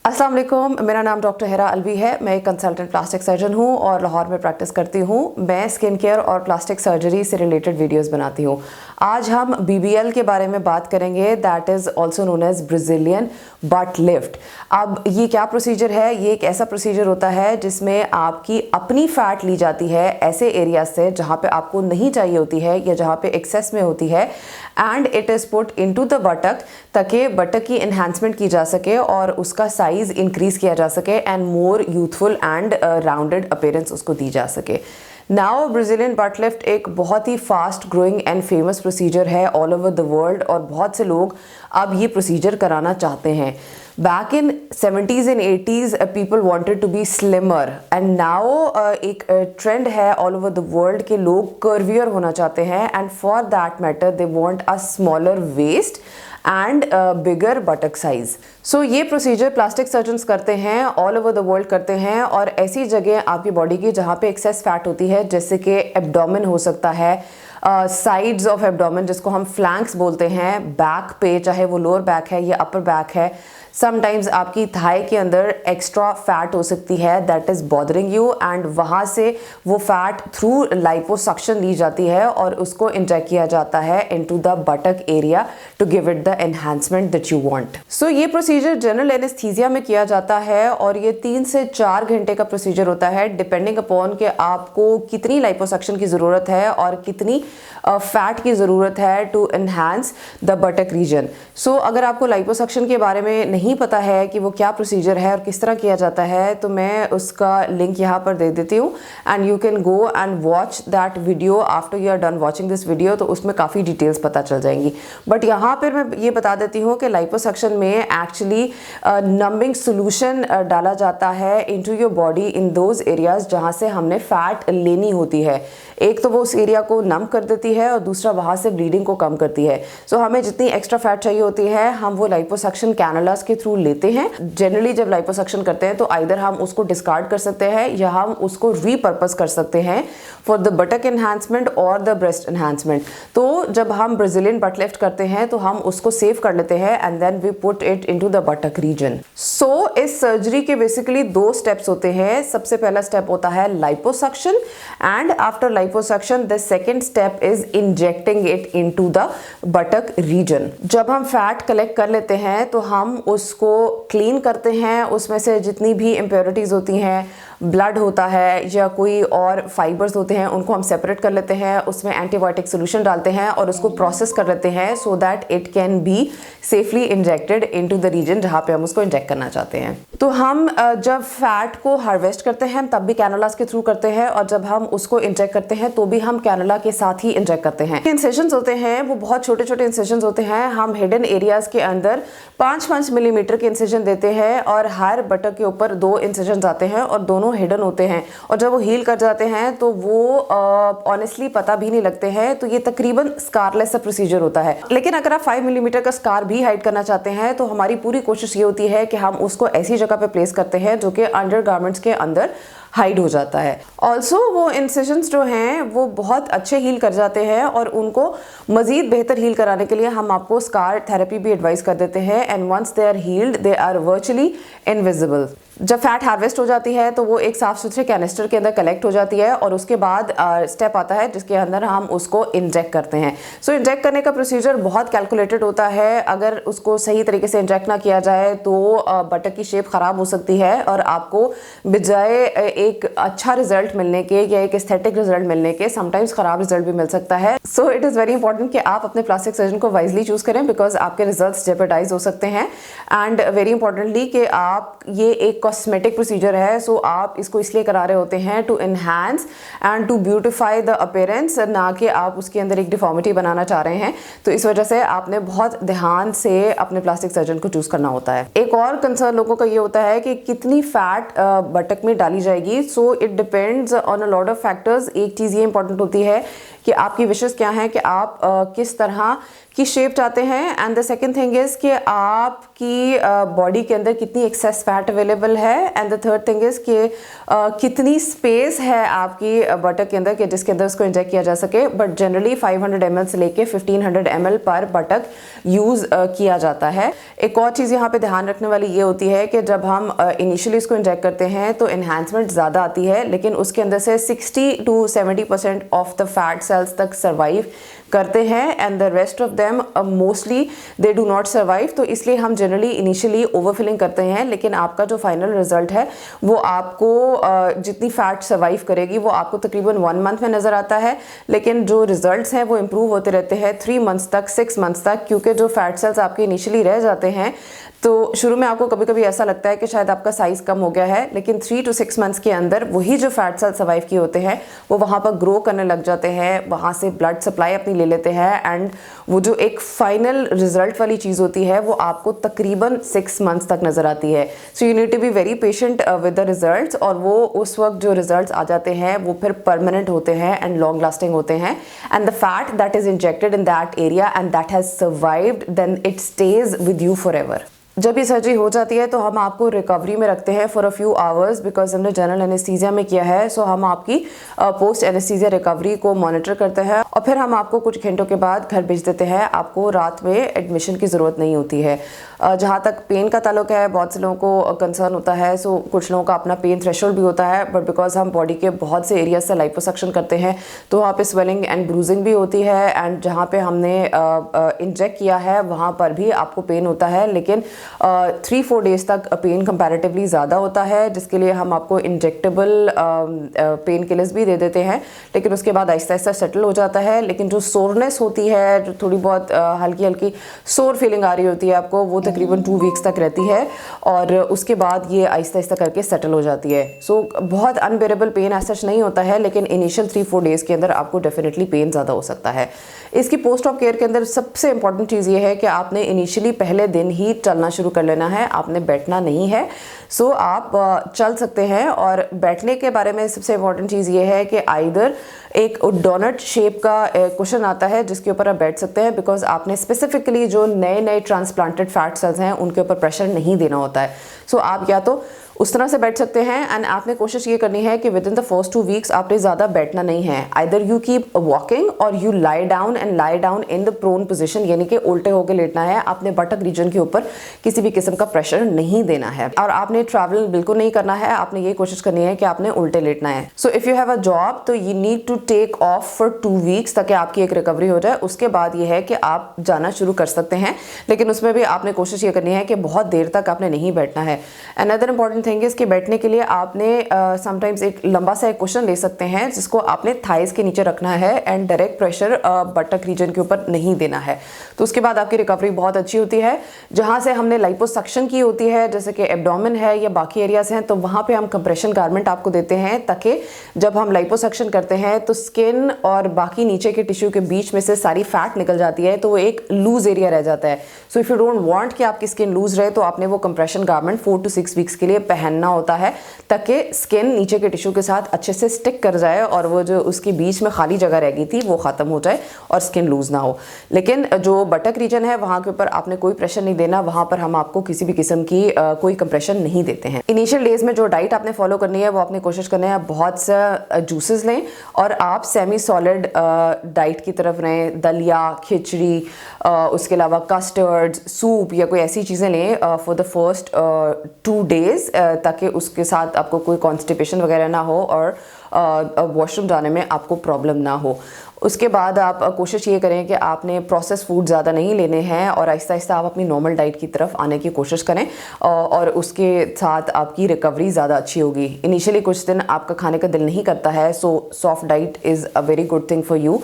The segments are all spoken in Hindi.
अस्सलाम वालेकुम, मेरा नाम डॉक्टर हेरा अलवी है। मैं एक कंसल्टेंट प्लास्टिक सर्जन हूँ और लाहौर में प्रैक्टिस करती हूँ। मैं स्किन केयर और प्लास्टिक सर्जरी से रिलेटेड वीडियोस बनाती हूँ। आज हम BBL के बारे में बात करेंगे, that is also known as Brazilian butt lift. अब ये क्या प्रोसीजर है? ये एक ऐसा प्रोसीजर होता है जिसमें आपकी अपनी फ़ैट ली जाती है ऐसे एरिया से जहाँ पे आपको नहीं चाहिए होती है या जहाँ पे एक्सेस में होती है, and it is put into the buttock ताकि बटक की इन्हांसमेंट की जा सके और उसका साइज़ इंक्रीज़ किया जा सके and more youthful and rounded appearance उसको दी जा सके। नाउ ब्राज़ीलियन बट लिफ्ट एक बहुत ही fast growing and famous procedure है ऑल ओवर द वर्ल्ड और बहुत से लोग अब ये प्रोसीजर कराना चाहते हैं। Back in 70s and 80s people wanted to be slimmer and now एक ट्रेंड है ऑल ओवर द वर्ल्ड के लोग कर्वियर होना चाहते हैं, and for that matter they want a smaller waist and bigger buttock size. So ये प्रोसीजर प्लास्टिक सर्जन्स करते हैं, ऑल ओवर द वर्ल्ड करते हैं, और ऐसी जगह आपकी बॉडी की जहाँ पे एक्सेस फैट होती है जैसे कि एब्डोमेन हो सकता है, साइड्स ऑफ एब्डोमेन जिसको हम फ्लैंक्स बोलते हैं, बैक पे चाहे वो लोअर बैक है या अपर बैक है, समटाइम्स आपकी थाई के अंदर एक्स्ट्रा फैट हो सकती है that is bothering you, and वहाँ से वो फैट थ्रू लाइपोसक्शन ली जाती है और उसको इंजेक्ट किया जाता है into the buttock area to give it the enhancement that you want. So ये प्रोसीजर जनरल एनेस्थीसिया में किया जाता है और ये 3 से 4 घंटे का प्रोसीजर होता है डिपेंडिंग अपॉन कि आपको कितनी लाइपोसक्शन की ज़रूरत है और कितनी फैट की ज़रूरत है to enhance the buttock region. So अगर आपको लाइपोसक्शन के बारे में नहीं पता है कि वो क्या प्रोसीजर है और किस तरह किया जाता है तो मैं उसका लिंक यहाँ पर दे देती हूँ, and you can go and watch that video after you are done watching this video, तो उसमें काफ़ी डिटेल्स पता चल जाएंगी। बट यहाँ पर मैं ये बता देती हूँ कि लाइपोसक्शन में एक्चुअली नंबिंग सोल्यूशन डाला जाता है into your body in those areas जहाँ से हमने फैट लेनी होती है। एक तो वो उस एरिया को नम कर देती है और दूसरा वहाँ से ब्लीडिंग को कम करती है। सो हमें जितनी एक्स्ट्रा फैट चाहिए होती है हम वो लाइपोसक्शन कैनुलास के थ्रू लेते हैं। जनरली जब लाइपोसक्शन करते हैं तो आइदर हम उसको डिस्कार्ड कर सकते हैं या हम उसको रीपर्पस कर सकते हैं फॉर द बटक एनहांसमेंट और द ब्रेस्ट एनहांसमेंट। तो जब हम ब्राज़ीलियन बट लिफ्ट करते हैं तो हम उसको सेव कर लेते हैं and then we put it into the buttock region. So इस सर्जरी के बेसिकली 2 स्टेप्स होते हैं। सबसे पहला स्टेप होता है liposuction, and after liposuction the second step is injecting it into the buttock region. जब हम फैट कलेक्ट कर लेते हैं तो हम उसको क्लीन करते हैं, उसमें से जितनी भी इम्प्योरिटीज़ होती हैं, ब्लड होता है या कोई और फाइबर्स होते हैं, उनको हम सेपरेट कर लेते हैं, उसमें एंटीबायोटिक सोल्यूशन डालते हैं और उसको प्रोसेस कर लेते हैं so that it can be safely injected into the region जहाँ पे हम उसको इंजेक्ट करना चाहते हैं। तो हम जब फैट को हार्वेस्ट करते हैं तब भी कैनुलास के थ्रू करते हैं, और जब हम उसको इंजेक्ट करते हैं तो भी हम कैनुला के साथ ही इंजेक्ट करते हैं। इंसेशंस होते हैं वो बहुत छोटे छोटे इंसेशंस होते हैं। हम हिडन एरियाज के अंदर 5-5 मिलीमीटर के इंसेशन देते हैं और हर बटक के ऊपर 2 इंसेशंस आते हैं और दोनों हिडन होते हैं, और जब वो हील कर जाते हैं तो वो ऑनेस्टली पता भी नहीं लगते हैं। तो ये तकरीबन स्कारलेस सा प्रोसीजर होता है। लेकिन अगर आप 5 मिलीमीटर का स्कार भी हाइड करना चाहते हैं तो हमारी पूरी कोशिश ये होती है कि हम उसको ऐसी जगह पे प्लेस करते हैं जो कि अंडरगारमेंट्स के अंदर हाइड हो जाता है। ऑल्सो वो इंसिजन्स जो हैं वो बहुत अच्छे हील कर जाते हैं और उनको मज़ीद बेहतर हील कराने के लिए हम आपको स्कार थेरेपी भी एडवाइस कर देते हैं, and once they are healed they are virtually invisible. जब फैट हार्वेस्ट हो जाती है तो वो एक साफ सुथरे कैनिस्टर के अंदर कलेक्ट हो जाती है और उसके बाद स्टेप आता है जिसके अंदर हम उसको इंजेक्ट करते हैं। सो इंजेक्ट करने का प्रोसीजर बहुत कैलकुलेटेड होता है। अगर उसको सही तरीके से इंजेक्ट ना किया जाए तो बटक की शेप ख़राब हो सकती है और आपको बजाय एक अच्छा रिजल्ट मिलने के या एक एस्थेटिक रिजल्ट मिलने के समटाइम्स ख़राब रिजल्ट भी मिल सकता है। So it is very important कि आप अपने प्लास्टिक सर्जन को वाइजली चूज़ करें बिकॉज आपके रिजल्ट जेपरडाइज हो सकते हैं, एंड वेरी इंपॉर्टेंटली कि आप ये एक कॉस्मेटिक प्रोसीजर है। सो आप इसको इसलिए करा रहे होते हैं to enhance and to beautify the appearance, ना कि आप उसके अंदर एक डिफॉर्मिटी बनाना चाह रहे हैं। तो इस वजह से आपने बहुत ध्यान से अपने प्लास्टिक सर्जन को चूज़ करना होता है। एक और कंसर्न लोगों का ये होता है कि कितनी फैट बटक में डाली जाएगी। So it depends on a lot of factors. एक चीज़ ये इंपॉर्टेंट होती है कि आपकी विशेस क्या है कि आप किस तरह की शेप चाहते हैं, and the second thing is कि आपकी बॉडी के अंदर कितनी एक्सेस फैट अवेलेबल है, and the third thing is कि कितनी स्पेस है आपकी बटक के अंदर कि जिसके अंदर उसको इंजेक्ट किया जा सके। बट जनरली 500 ml से लेके 1500 ml पर बटक यूज़ किया जाता है। एक और चीज़ यहाँ पे ध्यान रखने वाली ये होती है कि जब हम इनिशियली इसको इंजेक्ट करते हैं तो इन्हांसमेंट ज़्यादा आती है, लेकिन उसके अंदर से 60 to 70% of the fat cells तक सर्वाइव करते हैं, and the rest of them mostly they do not survive. तो इसलिए हम जनरली इनिशियली ओवरफिलिंग करते हैं, लेकिन आपका जो फाइनल रिजल्ट है वो आपको जितनी फैट सर्वाइव करेगी वो आपको तकरीबन 1 मंथ में नज़र आता है, लेकिन जो रिजल्ट्स हैं वो इम्प्रूव होते रहते हैं 3 मंथ्स तक, 6 मंथ्स तक, क्योंकि जो फैट सेल्स आपके इनिशियली रह जाते हैं तो शुरू में आपको कभी कभी ऐसा लगता है कि शायद आपका साइज़ कम हो गया है, लेकिन 3 to 6 मंथ्स के अंदर वही जो फैट सेल सर्वाइव किए होते हैं वो वहाँ पर ग्रो करने लग जाते हैं, वहाँ से ब्लड सप्लाई अपनी ले लेते हैं, एंड वो जो एक फाइनल रिजल्ट वाली चीज़ होती है वो आपको तकरीबन 6 मंथ्स तक नज़र आती है। So you need to be very patient with the results, और वो उस वक्त जो रिजल्ट्स आ जाते हैं वो फिर परमानेंट होते हैं एंड लॉन्ग लास्टिंग होते हैं, and the fat that is injected in that area and that has survived then it stays with you forever. जब ये सर्जरी हो जाती है तो हम आपको रिकवरी में रखते हैं for a few hours, because हमने जनरल एनेस्थीसिया में किया है। सो हम आपकी पोस्ट एनेस्थीसिया रिकवरी को मॉनिटर करते हैं और फिर हम आपको कुछ घंटों के बाद घर भेज देते हैं। आपको रात में एडमिशन की ज़रूरत नहीं होती है। जहाँ तक पेन का ताल्लुक है, बहुत से लोगों को कंसर्न होता है, सो कुछ लोगों का अपना पेन थ्रेशोल्ड भी होता है, बट बिकॉज हम बॉडी के बहुत से एरिया से लाइपोसक्शन करते हैं तो वहाँ पे स्वेलिंग एंड ब्रूजिंग भी होती है, एंड जहाँ पे हमने इंजेक्ट किया है वहाँ पर भी आपको पेन होता है, लेकिन 3-4 डेज तक पेन कंपैरेटिवली ज़्यादा होता है, जिसके लिए हम आपको इंजेक्टेबल पेन किलर्स भी दे देते हैं, लेकिन उसके बाद आहिस्ता आहिस्ता सेटल हो जाता है। लेकिन जो सोरनेस होती है, जो थोड़ी बहुत हल्की हल्की सोर फीलिंग आ रही होती है आपको, वो तकरीबन 2 वीक्स तक रहती है और उसके बाद ये आहिस्ता आहिस्ता करके सेटल हो जाती है। सो बहुत अनबेरेबल पेन ऐसा नहीं होता है, लेकिन इनिशियल 3-4 डेज़ के अंदर आपको डेफिनेटली पेन ज़्यादा हो सकता है। इसकी पोस्ट ऑप केयर के अंदर सबसे इंपॉर्टेंट चीज़ ये है कि आपने इनिशियली पहले दिन ही चलना शुरू कर लेना है, आपने बैठना नहीं है। सो आप चल सकते हैं, और बैठने के बारे में सबसे इंपॉर्टेंट चीज़ ये है कि आइदर एक डोनट शेप का कुशन आता है जिसके ऊपर आप बैठ सकते हैं, बिकॉज आपने स्पेसिफिकली जो नए नए ट्रांसप्लांटेड फैट सेल्स हैं उनके ऊपर प्रेशर नहीं देना होता है। सो आप या तो उस तरह से बैठ सकते हैं, एंड आपने कोशिश ये करनी है कि within the first 2 weeks आपने ज़्यादा बैठना नहीं है। Either you keep walking or you lie down in the prone position, यानी कि उल्टे होकर लेटना है। आपने बटक रीजन के ऊपर किसी भी किस्म का प्रेशर नहीं देना है, और आपने ट्रैवल बिल्कुल नहीं करना है। आपने ये कोशिश करनी है कि आपने उल्टे लेटना है। So if you have a job तो you need to take off for 2 weeks ताकि आपकी एक रिकवरी हो जाए। उसके बाद ये है कि आप जाना शुरू कर सकते हैं, लेकिन उसमें भी आपने कोशिश ये करनी है कि बहुत देर तक आपने नहीं बैठना है। अनदर इंपॉर्टेंट थिंग इज कि बैठने के लिए आपने समटाइम्स एक लंबा सा एक क्वेश्चन ले सकते हैं जिसको आपने थाइस के नीचे रखना है, and direct pressure buttock region के ऊपर नहीं देना है। तो उसके बाद आपकी रिकवरी बहुत अच्छी होती है। जहाँ से हमने लाइपोसक्शन की होती है, जैसे कि एब्डोमेन है या बाकी एरियाज हैं, तो वहाँ पे हम कंप्रेशन गारमेंट आपको देते हैं, ताकि जब हम लाइपोसक्शन करते हैं तो स्किन और बाकी नीचे के टिश्यू के बीच में से सारी फैट निकल जाती है, तो वो एक लूज एरिया रह जाता है। So if you don't want कि आपकी स्किन लूज रहे तो आपने वो कंप्रेशन गारमेंट 4 to 6 वीक्स के लिए पहनना होता है, ताकि स्किन नीचे के टिश्यू के साथ अच्छे से स्टिक कर जाए और वो जो उसके बीच में खाली जगह रह गई थी वो ख़त्म हो जाए और स्किन लूज ना हो। लेकिन जो बटक रीजन है वहाँ के ऊपर आपने कोई प्रेशर नहीं देना, वहाँ पर हम आपको किसी भी किस्म की कोई कंप्रेशन नहीं देते हैं। इनिशियल डेज में जो डाइट आपने फॉलो करनी है वो आपने कोशिश करनी है बहुत सा जूसेस लें, और आप सेमी सॉलिड डाइट की तरफ रहें। दलिया, खिचड़ी, उसके अलावा कस्टर्ड्स, सूप या कोई ऐसी चीज़ें लें फॉर द फर्स्ट 2 डेज़, ताकि उसके साथ आपको कोई कॉन्स्टिपेशन वगैरह ना हो और वॉशरूम जाने में आपको प्रॉब्लम ना हो। उसके बाद आप कोशिश ये करें कि आपने प्रोसेस फूड ज़्यादा नहीं लेने हैं, और आहिस्ता आहिस्ता आप अपनी नॉर्मल डाइट की तरफ आने की कोशिश करें, और उसके साथ आपकी रिकवरी ज़्यादा अच्छी होगी। इनिशियली कुछ दिन आपका खाने का दिल नहीं करता है, so soft diet is a very good thing for you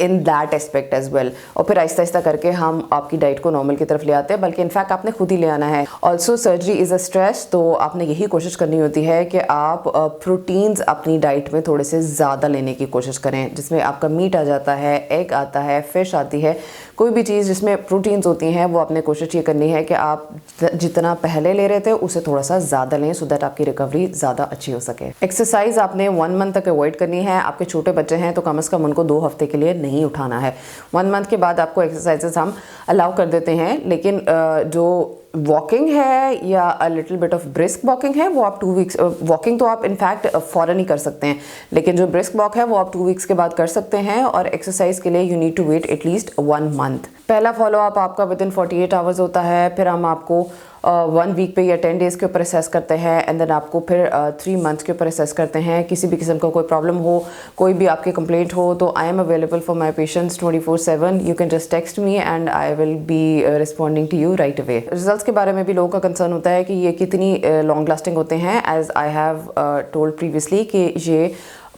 in that aspect as well, और फिर आहिस्ता आहिस्ता करके हम आपकी डाइट को नॉर्मल की तरफ ले आते हैं, बल्कि इनफैक्ट आपने खुद ही ले आना है। Also surgery is a stress, तो आपने यही कोशिश करनी होती है कि आप प्रोटीन्स अपनी डाइट में थोड़े से ज़्यादा लेने की कोशिश करें, जिसमें आप आपका मीट आ जाता है, एग आता है, फिश आती है, कोई भी चीज़ जिसमें प्रोटीन्स होती हैं, वो आपने कोशिश ये करनी है कि आप जितना पहले ले रहे थे उससे थोड़ा सा ज़्यादा लें, सो दैट आपकी रिकवरी ज़्यादा अच्छी हो सके। एक्सरसाइज आपने 1 मंथ तक अवॉइड करनी है। आपके छोटे बच्चे हैं तो कम से कम उनको 2 हफ्ते के लिए नहीं उठाना है। 1 मंथ के बाद आपको एक्सरसाइजेस हम अलाउ कर देते हैं, लेकिन जो वॉकिंग है या a little bit of brisk walking है वो आप 2 वीक्स, वॉकिंग तो आप इनफैक्ट फ़ौरन ही कर सकते हैं, लेकिन जो ब्रिस्क वॉक है वो आप 2 वीक्स के बाद कर सकते हैं। और एक्सरसाइज के लिए you need to wait at least 1 month. पहला फॉलो अप आपका विद इन 48 आवर्स होता है, फिर हम आपको 1 वीक पे या 10 डेज़ के ऊपर असेस करते हैं, एंड देन आपको फिर 3 मंथ्स के ऊपर असेस करते हैं। किसी भी किस्म का कोई प्रॉब्लम हो, कोई भी आपकी कंप्लेंट हो, तो I am available for my patients 24/7। You can just text me and I will be responding to you right away. Results के बारे में भी लोगों का कंसर्न होता है कि ये कितनी लॉन्ग लास्टिंग होते हैं। As I have told previously कि ये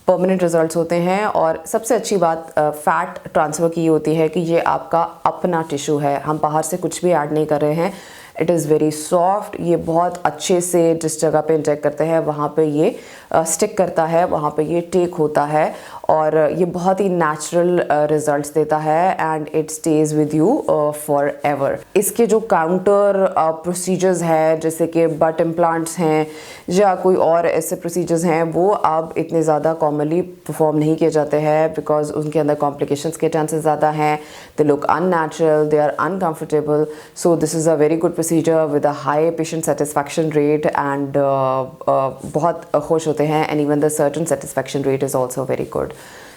परमानेंट रिजल्ट्स होते हैं। और सबसे अच्छी बात फैट ट्रांसफ़र की होती है कि ये आपका अपना टिश्यू है, हम बाहर से कुछ भी ऐड नहीं कर रहे हैं। इट इज़ वेरी सॉफ्ट, ये बहुत अच्छे से जिस जगह पे इंजेक्ट करते हैं वहाँ पे ये स्टिक करता है, वहाँ पे ये टेक होता है, और ये बहुत ही नेचुरल रिजल्ट्स देता है and it stage with you for ever. इसके जो काउंटर प्रोसीजर्स हैं, जैसे कि बट इम्प्लांट्स हैं या कोई और ऐसे प्रोसीजर्स हैं, वो अब इतने ज़्यादा कॉमनली परफॉर्म नहीं किए जाते हैं, बिकॉज उनके अंदर कॉम्प्लिकेशंस के चांसेस ज़्यादा हैं, they look unnatural, they are uncomfortable. So this is a very good procedure with a high patient satisfaction rate and बहुत खुश होते हैं, and even the surgeon satisfaction rate is also very good.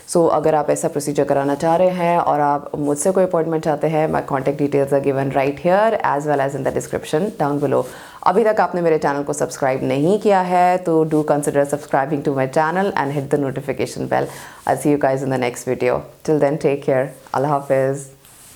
So अगर आप ऐसा प्रोसीजर कराना चाह रहे हैं और आप मुझसे कोई अपॉइंटमेंट चाहते हैं, my contact details are given right here as well as in the description down below. अभी तक आपने मेरे चैनल को सब्सक्राइब नहीं किया है तो do consider subscribing to my channel and hit the notification bell. I see you guys in the next video. Till then take care. अल्लाह हाफिज़।